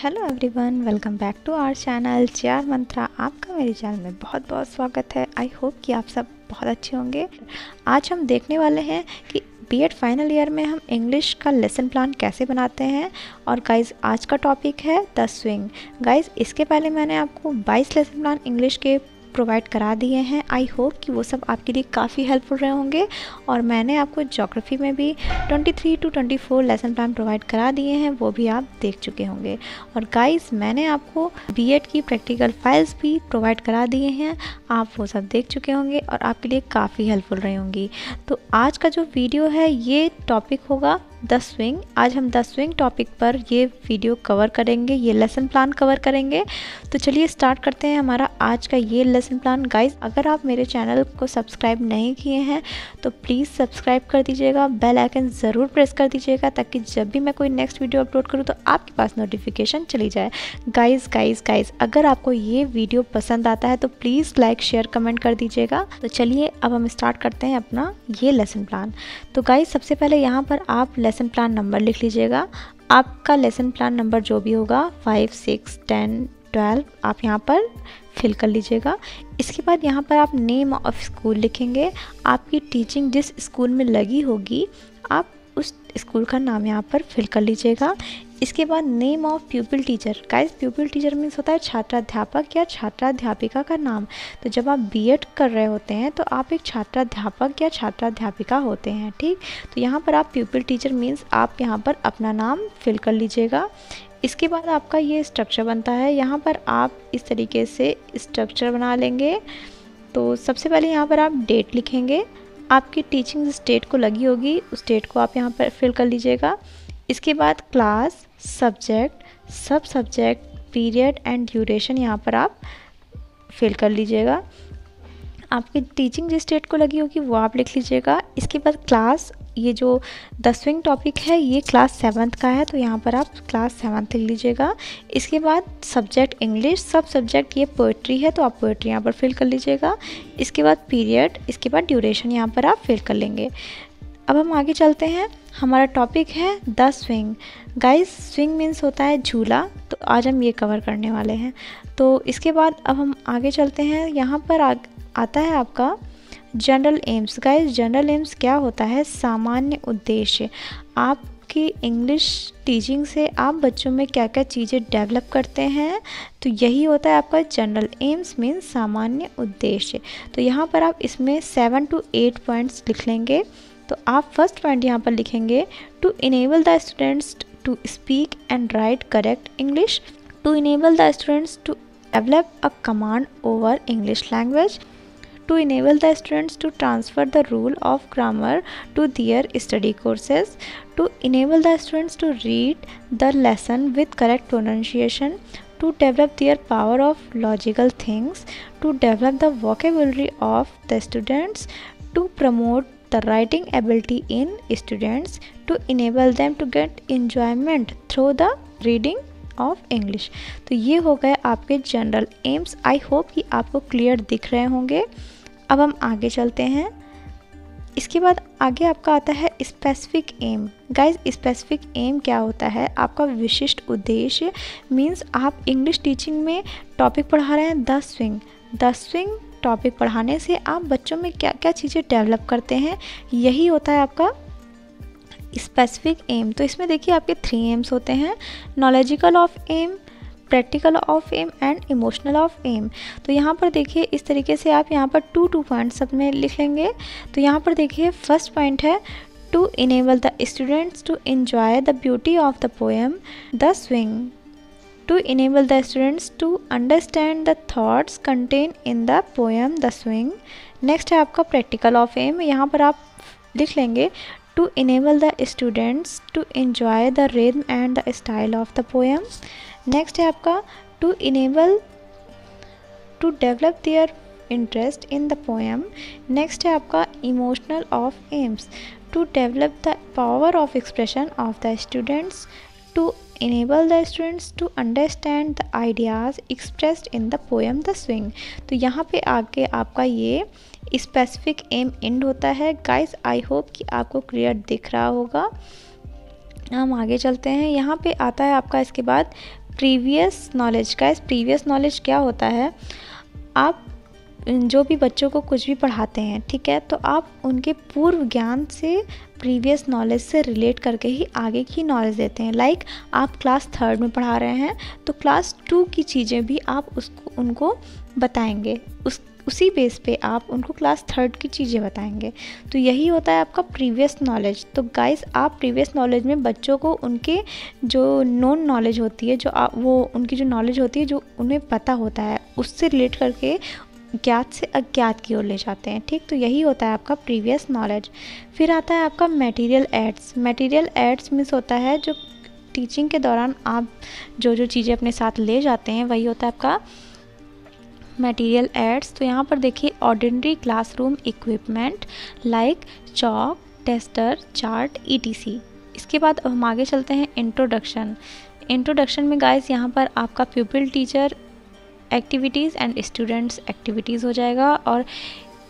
Hello everyone, welcome back to our channel चार मंत्रा। आपका मेरे चैनल में बहुत बहुत स्वागत है। आई होप कि आप सब बहुत अच्छे होंगे। आज हम देखने वाले हैं कि बीएड फाइनल ईयर में हम इंग्लिश का लेसन प्लान कैसे बनाते हैं। और गाइज़, आज का टॉपिक है द स्विंग। गाइज़, इसके पहले मैंने आपको 22 लेसन प्लान इंग्लिश के प्रोवाइड करा दिए हैं। आई होप कि वो सब आपके लिए काफ़ी हेल्पफुल रहे होंगे। और मैंने आपको ज्योग्राफी में भी 23 to 24 लेसन प्लान प्रोवाइड करा दिए हैं, वो भी आप देख चुके होंगे। और गाइस, मैंने आपको बीएड की प्रैक्टिकल फाइल्स भी प्रोवाइड करा दिए हैं, आप वो सब देख चुके होंगे और आपके लिए काफ़ी हेल्पफुल रही होंगी। तो आज का जो वीडियो है ये टॉपिक होगा द स्विंग। आज हम द स्विंग टॉपिक पर ये वीडियो कवर करेंगे, ये लेसन प्लान कवर करेंगे। तो चलिए स्टार्ट करते हैं हमारा आज का ये लेसन प्लान। गाइस, अगर आप मेरे चैनल को सब्सक्राइब नहीं किए हैं तो प्लीज़ सब्सक्राइब कर दीजिएगा, बेल आइकन ज़रूर प्रेस कर दीजिएगा ताकि जब भी मैं कोई नेक्स्ट वीडियो अपलोड करूँ तो आपके पास नोटिफिकेशन चली जाए। गाइस, अगर आपको ये वीडियो पसंद आता है तो प्लीज़ लाइक शेयर कमेंट कर दीजिएगा। तो चलिए अब हम स्टार्ट करते हैं अपना ये लेसन प्लान। तो गाइस, सबसे पहले यहाँ पर आप लेसन प्लान नंबर लिख लीजिएगा। आपका लेसन प्लान नंबर जो भी होगा 5, 6, 10, 12 आप यहाँ पर फिल कर लीजिएगा। इसके बाद यहाँ पर आप नेम ऑफ स्कूल लिखेंगे। आपकी टीचिंग जिस स्कूल में लगी होगी आप उस स्कूल का नाम यहाँ पर फिल कर लीजिएगा। इसके बाद name of प्यूपिल teacher. Guys, प्यूपिल teacher means होता है छात्राध्यापक या छात्राध्यापिका का नाम। तो जब आप बीएड कर रहे होते हैं तो आप एक छात्राध्यापक या छात्राध्यापिका होते हैं, ठीक। तो यहाँ पर आप प्यूपिल टीचर मीन्स आप यहाँ पर अपना नाम फिल कर लीजिएगा। इसके बाद आपका ये स्ट्रक्चर बनता है। यहाँ पर आप इस तरीके से स्ट्रक्चर बना लेंगे। तो सबसे पहले यहाँ पर आप डेट लिखेंगे। आपकी टीचिंग स्टेट को लगी होगी उस डेट को आप यहाँ पर फिल कर लीजिएगा। इसके बाद क्लास, सब्जेक्ट, सब सब्जेक्ट, पीरियड एंड ड्यूरेशन यहाँ पर आप फिल कर लीजिएगा। आपकी टीचिंग जिस स्टेट को लगी होगी वो आप लिख लीजिएगा। इसके बाद क्लास, ये जो द स्विंग टॉपिक है ये क्लास 7th का है तो यहाँ पर आप क्लास 7th लिख लीजिएगा। इसके बाद सब्जेक्ट इंग्लिश, सब सब्जेक्ट ये पोइट्री है तो आप पोइट्री यहाँ पर फिल कर लीजिएगा। इसके बाद पीरियड, इसके बाद ड्यूरेशन यहाँ पर आप फिल कर लेंगे। अब हम आगे चलते हैं। हमारा टॉपिक है the swing. Guys, swing means होता है झूला, तो आज हम ये कवर करने वाले हैं। तो इसके बाद अब हम आगे चलते हैं। यहाँ पर आता है आपका general AIIMS. Guys, general AIIMS क्या होता है? सामान्य उद्देश्य। आपकी इंग्लिश टीचिंग से आप बच्चों में क्या क्या चीज़ें डेवलप करते हैं, तो यही होता है आपका जनरल एम्स मीन्स सामान्य उद्देश्य। तो यहाँ पर आप इसमें 7 to 8 पॉइंट्स लिख लेंगे। तो आप फर्स्ट पॉइंट यहाँ पर लिखेंगे to enable the students to speak and write correct English, to enable the students to develop a command over English language, to enable the students to transfer the rule of grammar to their study courses, to enable the students to read the lesson with correct pronunciation, to develop their power of logical things, to develop the vocabulary of the students, to promote the writing ability in students, to enable them to get enjoyment through the reading of English. तो ये हो गए आपके general AIIMS. I hope कि आपको clear दिख रहे होंगे। अब हम आगे चलते हैं। इसके बाद आगे आपका आता है specific aim. Guys, specific aim क्या होता है? आपका विशिष्ट उद्देश्य मीन्स आप इंग्लिश टीचिंग में टॉपिक पढ़ा रहे हैं the swing. The swing topic पढ़ाने से आप बच्चों में क्या क्या चीज़ें डेवलप करते हैं, यही होता है आपका स्पेसिफिक एम। तो इसमें देखिए आपके 3 एम्स होते हैं, knowledgical of aim, practical of aim and emotional of aim. तो यहाँ पर देखिए इस तरीके से आप यहाँ पर 2 पॉइंट्स सब में लिख लेंगे। तो यहाँ पर देखिए फर्स्ट पॉइंट है to enable the students to enjoy the beauty of the poem the swing, to enable the students to understand the thoughts contain in the poem the swing. Next है आपका प्रैक्टिकल ऑफ एम। यहाँ पर आप लिख लेंगे to enable the students to enjoy the rhythm and the style of the poem. Next है आपका to enable to develop their interest in the poem. Next है आपका emotional of aims, to develop the power of expression of the students, to enable the students to understand the ideas expressed in the poem the swing. तो यहाँ पे आके आपका ये specific M and होता है। गाइस, आई होप कि आपको क्लियर दिख रहा होगा। हम आगे चलते हैं। यहाँ पे आता है आपका इसके बाद प्रीवियस नॉलेज का, प्रीवियस नॉलेज क्या होता है, आप जो भी बच्चों को कुछ भी पढ़ाते हैं, ठीक है, तो आप उनके पूर्व ज्ञान से, प्रीवियस नॉलेज से रिलेट करके ही आगे की नॉलेज देते हैं। लाइक आप क्लास 3rd में पढ़ा रहे हैं तो क्लास 2 की चीज़ें भी आप उनको बताएंगे, उसी बेस पे आप उनको क्लास 3rd की चीज़ें बताएंगे। तो यही होता है आपका प्रीवियस नॉलेज। तो गाइस, आप प्रीवियस नॉलेज में बच्चों को उनके जो नोन नॉलेज होती है, वो उनकी जो नॉलेज होती है, जो उन्हें पता होता है, उससे रिलेट करके ज्ञात से अज्ञात की ओर ले जाते हैं। ठीक, तो यही होता है आपका प्रीवियस नॉलेज। फिर आता है आपका material aids. Material aids means होता है जो टीचिंग के दौरान आप जो चीज़ें अपने साथ ले जाते हैं, वही होता है आपका मटेरियल एड्स। तो यहाँ पर देखिए, ordinary classroom equipment like chalk, tester, chart, ETC। इसके बाद अब हम आगे चलते हैं इंट्रोडक्शन। इंट्रोडक्शन में गाइस यहाँ पर आपका प्यूपिल teacher activities and students activities हो जाएगा। और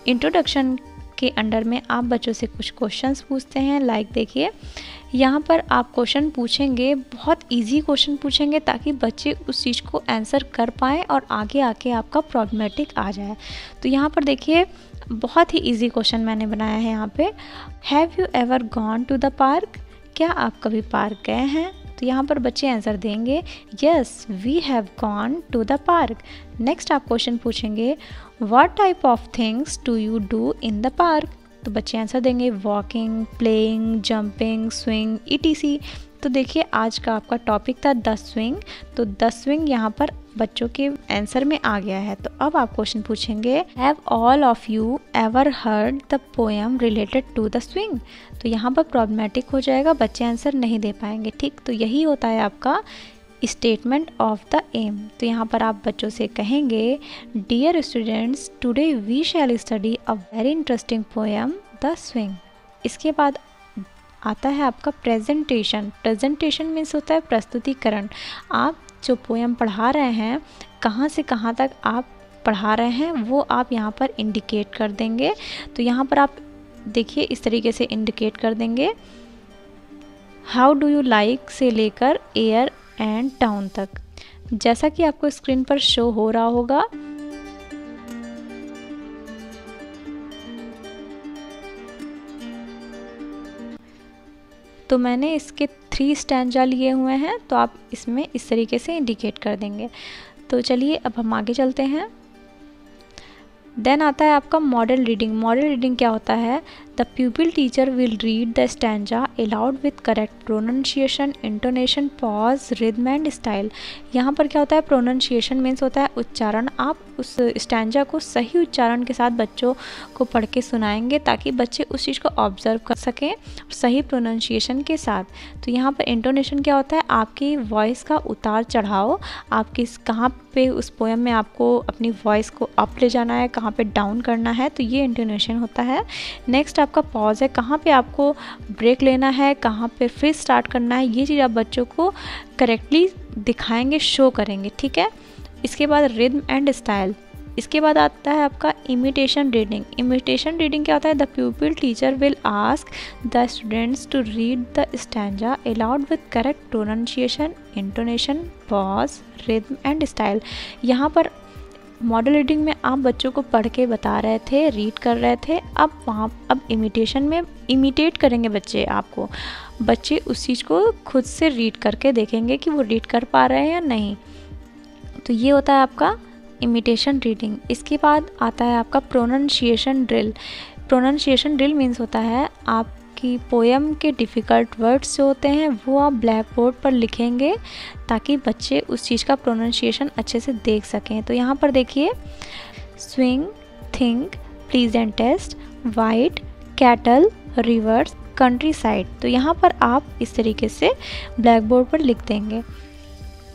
इंट्रोडक्शन के अंडर में आप बच्चों से कुछ क्वेश्चंस पूछते हैं। लाइक देखिए, यहाँ पर आप क्वेश्चन पूछेंगे, बहुत इजी क्वेश्चन पूछेंगे ताकि बच्चे उस चीज़ को आंसर कर पाएँ और आगे आके आपका प्रॉब्लमेटिक आ जाए। तो यहाँ पर देखिए, बहुत ही इजी क्वेश्चन मैंने बनाया है यहाँ पे। Have you ever gone to the park? क्या आप कभी पार्क गए हैं? तो यहाँ पर बच्चे आंसर देंगे yes we have gone to the park. Next आप क्वेश्चन पूछेंगे what type of things do you do in the park? तो बच्चे आंसर देंगे walking, playing, jumping, swing, ETC। तो देखिए, आज का आपका टॉपिक था द स्विंग। तो द स्विंग यहाँ पर बच्चों के आंसर में आ गया है। तो अब आप क्वेश्चन पूछेंगे have all of you ever heard the poem related to the swing? तो यहाँ पर प्रॉब्लमेटिक हो जाएगा, बच्चे आंसर नहीं दे पाएंगे। ठीक, तो यही होता है आपका स्टेटमेंट ऑफ द एम। तो यहाँ पर आप बच्चों से कहेंगे dear students, today we shall study a very interesting poem the swing. इसके बाद आता है आपका प्रेजेंटेशन। प्रेजेंटेशन मीन्स होता है प्रस्तुतिकरण। आप जो पोएम पढ़ा रहे हैं, कहाँ से कहाँ तक आप पढ़ा रहे हैं, वो आप यहाँ पर इंडिकेट कर देंगे। तो यहाँ पर आप देखिए, इस तरीके से इंडिकेट कर देंगे हाउ डू यू लाइक से लेकर एयर एंड टाउन तक, जैसा कि आपको स्क्रीन पर शो हो रहा होगा। तो मैंने इसके 3 स्टैंजा लिए हुए हैं, तो आप इसमें इस तरीके से इंडिकेट कर देंगे। तो चलिए अब हम आगे चलते हैं। देन आता है आपका मॉडल रीडिंग। मॉडल रीडिंग क्या होता है? The pupil teacher will read the stanza allowed with correct pronunciation, intonation, pause, rhythm and style. यहाँ पर क्या होता है? प्रोनाउंसिएशन मीन्स होता है उच्चारण। आप उस स्टैंजा को सही उच्चारण के साथ बच्चों को पढ़ के सुनाएंगे ताकि बच्चे उस चीज़ को ऑब्जर्व कर सकें सही प्रोनाउंसिएशन के साथ। तो यहाँ पर इंटोनेशन क्या होता है? आपकी वॉइस का उतार चढ़ाव, आपकी कहाँ पे उस पोएम में आपको अपनी वॉइस को अप ले जाना है, कहाँ पे डाउन करना है, तो ये इंटोनेशन होता है। नेक्स्ट आपका पॉज है, कहाँ पे आपको ब्रेक लेना है, कहाँ पे फिर स्टार्ट करना है, ये चीज़ आप बच्चों को करेक्टली दिखाएंगे, शो करेंगे, ठीक है। इसके बाद रिदम एंड स्टाइल। इसके बाद आता है आपका इमिटेशन रीडिंग। इमिटेशन रीडिंग क्या होता है? The pupil teacher will ask the students to read the stanza aloud with correct pronunciation, intonation, pause, rhythm and style. यहाँ पर मॉडल रीडिंग में आप बच्चों को पढ़ के बता रहे थे, रीड कर रहे थे। अब इमिटेशन में इमिटेट करेंगे बच्चे आपको। बच्चे उस चीज़ को खुद से रीड करके देखेंगे कि वो रीड कर पा रहे हैं या नहीं। तो ये होता है आपका इमिटेशन रीडिंग। इसके बाद आता है आपका pronunciation drill. Pronunciation drill means होता है आपकी पोएम के डिफ़िकल्ट वर्ड्स जो होते हैं वो आप ब्लैक बोर्ड पर लिखेंगे ताकि बच्चे उस चीज़ का प्रोनाउंसिएशन अच्छे से देख सकें। तो यहाँ पर देखिए, swing, think, pleasantest, white, cattle, rivers, country side. तो यहाँ पर आप इस तरीके से ब्लैक बोर्ड पर लिख देंगे।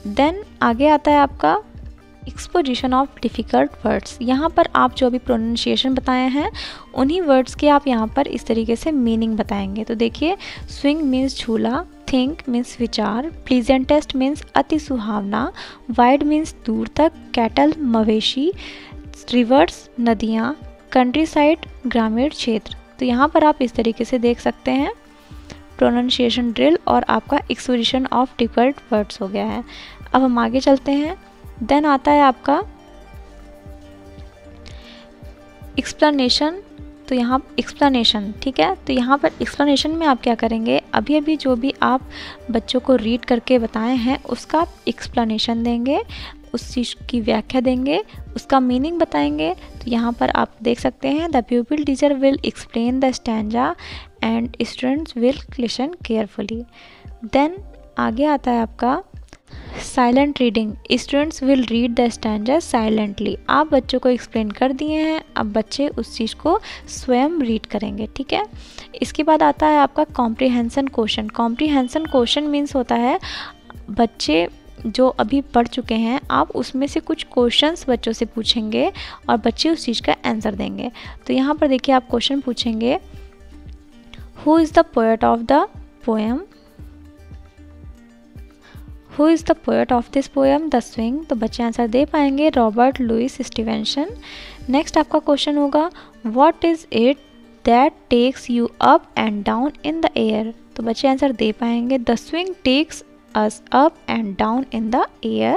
देन आगे आता है आपका एक्सपोजिशन ऑफ डिफ़िकल्ट वर्ड्स। यहाँ पर आप जो भी प्रोनाउंसिएशन बताए हैं उन्हीं वर्ड्स के आप यहाँ पर इस तरीके से मीनिंग बताएंगे। तो देखिए, स्विंग मीन्स झूला, थिंक मीन्स विचार, प्लीजेंटेस्ट मीन्स अति सुहावना, वाइड मीन्स दूर तक, कैटल मवेशी, रिवर्स नदियाँ, कंट्री साइड ग्रामीण क्षेत्र। तो यहाँ पर आप इस तरीके से देख सकते हैं। प्रोनाउंसिएशन ड्रिल और आपका एक्सपोजिशन ऑफ डिफिकल्ट वर्ड्स हो गया है। अब हम आगे चलते हैं। देन आता है आपका एक्सप्लेनेशन। तो यहाँ एक्सप्लेनेशन, ठीक है, तो यहाँ पर एक्सप्लेनेशन में आप क्या करेंगे, अभी अभी जो भी आप बच्चों को रीड करके बताए हैं उसका आप एक्सप्लेनेशन देंगे, उस चीज़ की व्याख्या देंगे, उसका मीनिंग बताएंगे। तो यहाँ पर आप देख सकते हैं the pupil teacher will explain the stanza and students will listen carefully. Then आगे आता है आपका silent reading. Students will read the stanza silently. आप बच्चों को एक्सप्लेन कर दिए हैं, अब बच्चे उस चीज़ को स्वयं रीड करेंगे, ठीक है। इसके बाद आता है आपका comprehension question. Comprehension question means होता है बच्चे जो अभी पढ़ चुके हैं आप उसमें से कुछ क्वेश्चंस बच्चों से पूछेंगे और बच्चे उस चीज़ का आंसर देंगे। तो यहाँ पर देखिए आप क्वेश्चन पूछेंगे, who is the poet of the poem, who is the poet of this poem the swing. तो बच्चे आंसर दे पाएंगे, रॉबर्ट लुइस स्टीवेंसन। नेक्स्ट आपका क्वेश्चन होगा, what is it that takes you up and down in the air. तो बच्चे answer दे पाएंगे, the swing takes us up and down in the air।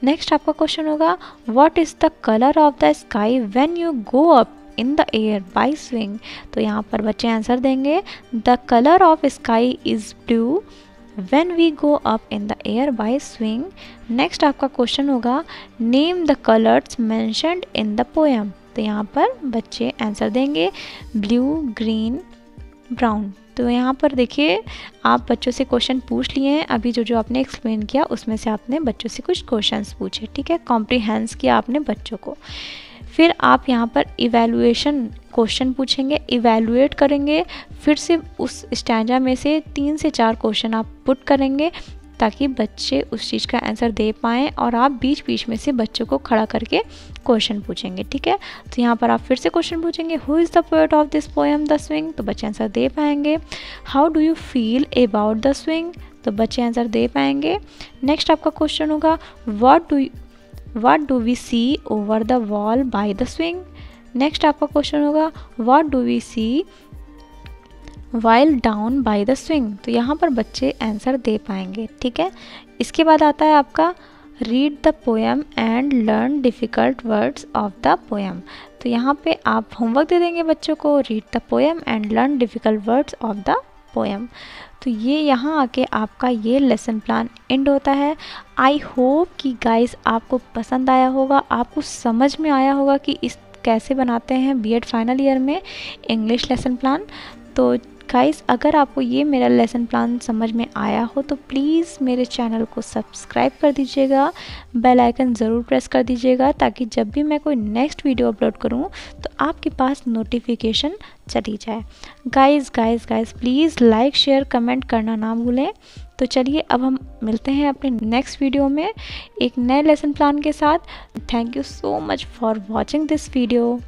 Next आपका क्वेश्चन होगा, what is the color of the sky when you go up in the air by swing। तो यहाँ पर बच्चे आंसर देंगे, the color of sky is blue when we go up in the air by swing। Next आपका question होगा, name the colors mentioned in the poem। तो यहाँ पर बच्चे आंसर देंगे, blue, green, ब्राउन। तो यहाँ पर देखिए आप बच्चों से क्वेश्चन पूछ लिए हैं, अभी जो आपने एक्सप्लेन किया उसमें से आपने बच्चों से कुछ क्वेश्चंस पूछे, ठीक है, कॉम्प्रिहेंस किया आपने बच्चों को। फिर आप यहाँ पर इवैल्यूएशन क्वेश्चन पूछेंगे, इवैल्यूएट करेंगे, फिर से उस स्टैंजा में से 3 से 4 क्वेश्चन आप पुट करेंगे ताकि बच्चे उस चीज़ का आंसर दे पाएँ और आप बीच बीच में से बच्चों को खड़ा करके क्वेश्चन पूछेंगे, ठीक है। तो यहाँ पर आप फिर से क्वेश्चन पूछेंगे, who is the poet of this poem the swing. तो बच्चे आंसर दे पाएंगे, how do you feel about the swing. तो बच्चे आंसर दे पाएंगे। नेक्स्ट आपका क्वेश्चन होगा, what do we see over the wall by the swing. Next आपका क्वेश्चन होगा, what do we see while down by the swing. तो यहाँ पर बच्चे आंसर दे पाएंगे, ठीक है। इसके बाद आता है आपका read the poem and learn difficult words of the poem. तो यहाँ पे आप होमवर्क दे देंगे बच्चों को, read the poem and learn difficult words of the poem. तो ये यहाँ आके आपका ये लेसन प्लान एंड होता है। आई होप कि गाइस आपको पसंद आया होगा, आपको समझ में आया होगा कि इस कैसे बनाते हैं बीएड फाइनल ईयर में इंग्लिश लेसन प्लान। तो गाइस अगर आपको ये मेरा लेसन प्लान समझ में आया हो तो प्लीज़ मेरे चैनल को सब्सक्राइब कर दीजिएगा, बेल आइकन ज़रूर प्रेस कर दीजिएगा ताकि जब भी मैं कोई नेक्स्ट वीडियो अपलोड करूं तो आपके पास नोटिफिकेशन चली जाए। Guys please like share comment करना ना भूलें। तो चलिए अब हम मिलते हैं अपने नेक्स्ट वीडियो में एक नए लेसन प्लान के साथ। Thank you so much for watching this video.